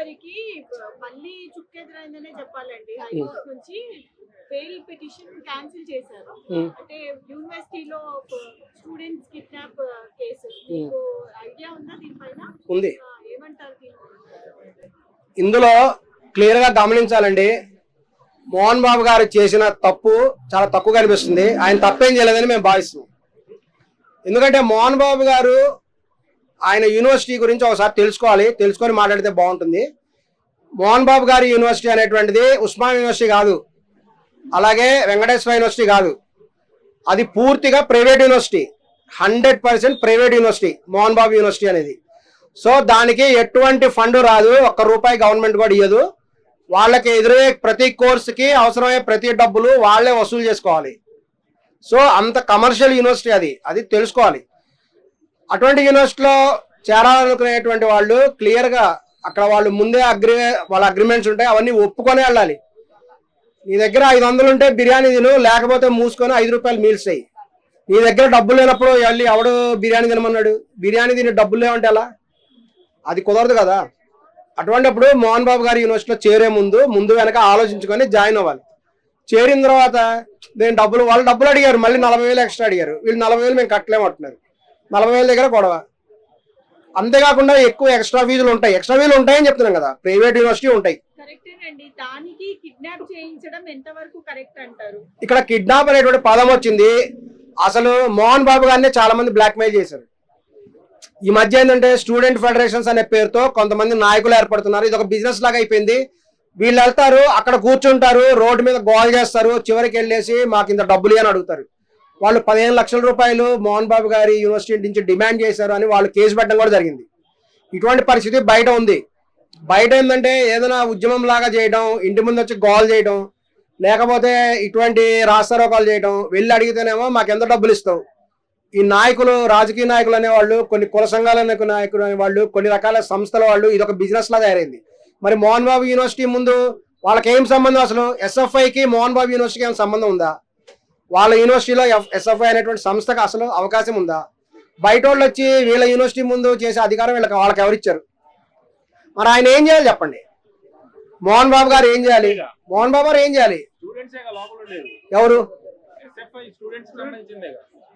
గారికి మళ్ళీ చుక్కెదురైందనే చెప్పాలండి. హైకోర్టు నుంచి బెయిల్ పిటిషన్ క్యాన్సిల్ చేశారు. అంటే యూనివర్సిటీలో స్టూడెంట్స్ కిడ్నాప్ కేసు, మీకు ఐడియా ఉందా దీనిపైన? ఉంది. ఏమంటారు? ఇందులో క్లియర్ గా గమనించాలండి, మోహన్ బాబు గారు చేసిన తప్పు చాలా తక్కువ కనిపిస్తుంది. ఆయన తప్పేం చేయలేదని మేము భావిస్తున్నాం. ఎందుకంటే మోహన్ బాబు గారు ఆయన యూనివర్సిటీ గురించి ఒకసారి తెలుసుకొని మాట్లాడితే బాగుంటుంది. మోహన్ బాబు గారి యూనివర్సిటీ అనేటువంటిది ఉస్మానియా యూనివర్సిటీ కాదు, అలాగే వెంకటేశ్వర యూనివర్సిటీ కాదు. అది పూర్తిగా private university, 100% private university Mohan Babu university అనేది. సో దానికి ఎటువంటి ఫండ్ రాదు, ₹1 గవర్నమెంట్ కూడా ఇవ్వదు. వాళ్ళకి ఎదురయ్యే ప్రతి కోర్సుకి అవసరమయ్యే ప్రతి డబ్బులు వాళ్ళే వసూలు చేసుకోవాలి. సో అంత కమర్షియల్ యూనివర్సిటీ అది తెలుసుకోవాలి. అటువంటి యూనివర్సిటీలో చేరాలనుకునేటువంటి వాళ్ళు క్లియర్గా అక్కడ వాళ్ళు ముందే వాళ్ళ అగ్రిమెంట్స్ ఉంటాయి, అవన్నీ ఒప్పుకొని వెళ్ళాలి. నీ దగ్గర 500 ఉంటే బిర్యానీ తిను, లేకపోతే మూసుకొని ₹5 మీల్స్ అయ్యి. నీ దగ్గర డబ్బులు లేనప్పుడు వెళ్ళి ఎవడు బిర్యానీ తినమన్నాడు? బిర్యానీ తిని డబ్బులు లేవంటే ఎలా? అది కుదరదు కదా. అటువంటిప్పుడు మోహన్ బాబు గారి యూనివర్సిటీలో చేరే ముందు వెనక ఆలోచించుకొని జాయిన్ అవ్వాలి. చేరిన తర్వాత వాళ్ళు డబ్బులు అడిగారు, మళ్ళీ 40,000 ఎక్స్ట్రా అడిగారు. వీళ్ళు 40,000 మేము కట్టలేమంటున్నారు. 40,000 దగ్గర గొడవ. అంతేకాకుండా ఎక్కువ ఎక్స్ట్రా ఫీజులు ఉంటాయని చెప్తున్నాం కదా. ప్రైవేట్ యూనివర్సిటీ ఉంటాయి. ఇక్కడ కిడ్నాప్ అనేటువంటి పదం వచ్చింది. అసలు మోహన్ బాబు గారిని చాలా మంది బ్లాక్ మెయిల్ చేశారు. ఈ మధ్య ఏంటంటే స్టూడెంట్ ఫెడరేషన్స్ అనే పేరుతో కొంతమంది నాయకులు ఏర్పడుతున్నారు. ఇది ఒక బిజినెస్ లాగా అయిపోయింది. వీళ్ళు వెళ్తారు, అక్కడ కూర్చుంటారు, రోడ్డు మీద గోల్ చేస్తారు, చివరికి వెళ్ళేసి మాకు ఇంత డబ్బులు అని అడుగుతారు. వాళ్ళు 15 లక్షల రూపాయలు మోహన్ బాబు గారి యూనివర్సిటీ నుంచి డిమాండ్ చేశారు అని వాళ్ళు కేసు పెట్టడం కూడా జరిగింది. ఇటువంటి పరిస్థితి బయట ఉంది. బయట ఏంటంటే ఏదైనా ఉద్యమం లాగా చేయడం, ఇంటి ముందు వచ్చి గోల్ చేయడం, లేకపోతే ఇటువంటి రాస్తారోకాలు చేయడం, వెళ్ళి అడిగితేనేమో మాకు ఎంత డబ్బులు ఇస్తావు. ఈ నాయకులు, రాజకీయ నాయకులు అనేవాళ్ళు, కొన్ని కుల సంఘాల నాయకులు అనేవాళ్ళు, కొన్ని రకాల సంస్థల వాళ్ళు, ఇది ఒక బిజినెస్ లాగా తయారైంది. మరి మోహన్ బాబు యూనివర్సిటీ ముందు వాళ్ళకి ఏం సంబంధం? అసలు ఎస్ఎఫ్ఐకి మోహన్ బాబు యూనివర్సిటీకి ఏం సంబంధం ఉందా? వాళ్ళ యూనివర్సిటీలో ఎస్ఎఫ్ఐ అనేటువంటి సంస్థకు అసలు అవకాశం ఉందా? బయట వాళ్ళు వచ్చి వీళ్ళ యూనివర్సిటీ ముందు చేసే అధికారం వాళ్ళకి ఎవరిచ్చారు? మరి ఆయన ఏం చేయాలి చెప్పండి? మోహన్ బాబు గారు ఏం చేయాలి? ఎవరు?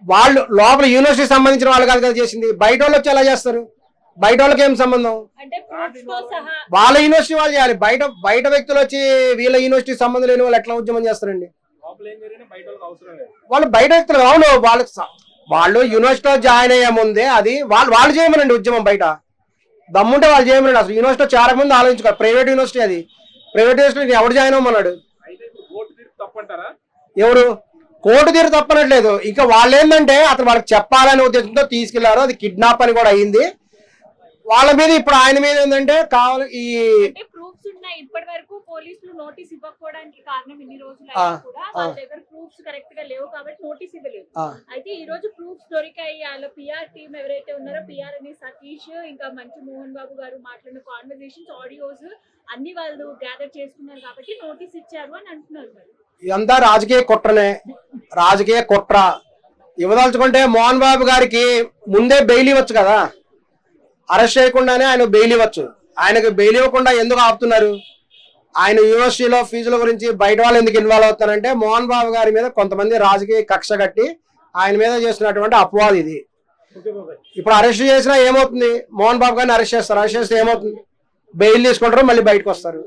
వాళ్ళు లోపల యూనివర్సిటీ సంబంధించిన వాళ్ళు కాదు కదా చేసింది. బయట వాళ్ళు వచ్చి ఎలా చేస్తారు? బయట వాళ్ళకి ఏం సంబంధం? వాళ్ళ యూనివర్సిటీ వాళ్ళు చేయాలి. బయట వ్యక్తులు వచ్చి వీళ్ళ యూనివర్సిటీ సంబంధం లేని వాళ్ళు ఎట్లా ఉద్యమం చేస్తారండి? వాళ్ళు బయట వ్యక్తులు, అవును, వాళ్ళు యూనివర్సిటీలో జాయిన్ అయ్యే ముందే అది వాళ్ళు చేయమనండి ఉద్యమం. బయట దమ్ముంటే వాళ్ళు చేయమనండి. అసలు యూనివర్సిటీలో చాలా మంది ఆలోచించుకోవాలి. ప్రైవేట్ యూనివర్సిటీ అది. ప్రైవేట్ యూనివర్సిటీ ఎవరు జాయిన్ అవ్వమన్నాడు? ఎవరు? కోర్టు తీరు తప్పనట్లేదు. ఇంకా వాళ్ళు ఏంటంటే అతను వాళ్ళకి చెప్పాలనే ఉద్దేశంతో తీసుకెళ్లారు. అది కిడ్నాప్ అని కూడా అయింది. వాళ్ళ మీద ఇప్పుడు ఆయన మీద ఏంటంటే కావాలి ఈ ప్రూఫ్స్ ఉన్నాయి. ఇప్పటి వరకు పోలీసులు నోటీస్ ఇవ్వకపోవడానికి కారణం ఇన్ని రోజులు కూడా వాళ్ళ దగ్గర ప్రూఫ్స్ కరెక్ట్ గా లేవు కాబట్టి నోటీస్ ఇవ్వలేదు. అయితే ఈ రోజు ప్రూఫ్స్ దొరికాయి. వాళ్ళ పిఆర్ టీం ఎవరైతే ఉన్నారో, పిఆర్ అని సతీష్, ఇంకా మంచి మోహన్ బాబు గారు మాట్లాడిన కాన్వర్సేషన్స్, ఆడియోస్ అన్ని వాళ్ళు గ్యాదర్ చేసుకున్నారు కాబట్టి నోటీస్ ఇచ్చారు అని అంటున్నారు. ఇదంతా రాజకీయ కుట్ర. ఇవ్వదలుచుకుంటే మోహన్ బాబు గారికి ముందే బెయిల్ ఇవ్వచ్చు కదా. అరెస్ట్ చేయకుండానే ఆయన బెయిల్ ఇవ్వచ్చు. ఆయనకు బెయిల్ ఇవ్వకుండా ఎందుకు ఆపుతున్నారు? ఆయన యూనివర్సిటీలో ఫీజుల గురించి బయట వాళ్ళు ఎందుకు ఇన్వాల్వ్ అవుతారంటే మోహన్ బాబు గారి మీద కొంతమంది రాజకీయ కక్ష కట్టి ఆయన మీద చేస్తున్నటువంటి అపవాదం ఇది. ఇప్పుడు అరెస్ట్ చేసినా ఏమవుతుంది? మోహన్ బాబు గారిని అరెస్ట్ చేస్తారు. అరెస్ట్ చేస్తే ఏమవుతుంది? బెయిల్ తీసుకుంటారు, మళ్ళీ బయటకు వస్తారు.